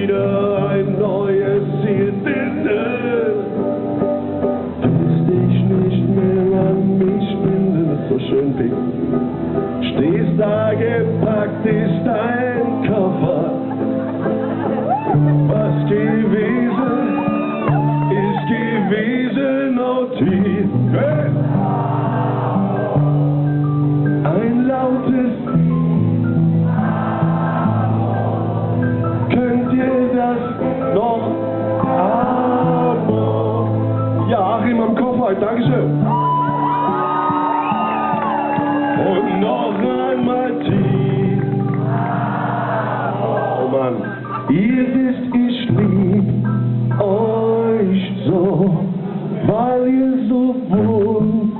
wieder ein neues Ziel finden. Willst dich nicht mehr an mich binden, das ist so schön, Pink. Stehst da gepackt, ist dein Koffer. Was gewesen, ist gewesen, oh tief. Hey! Ein lautes könnt ihr das noch aber? Ja, Achim am Koffer, Dankeschön. Und noch einmal tief. Oh Mann, ihr wisst, ich lieb euch so, weil ihr so wunderbar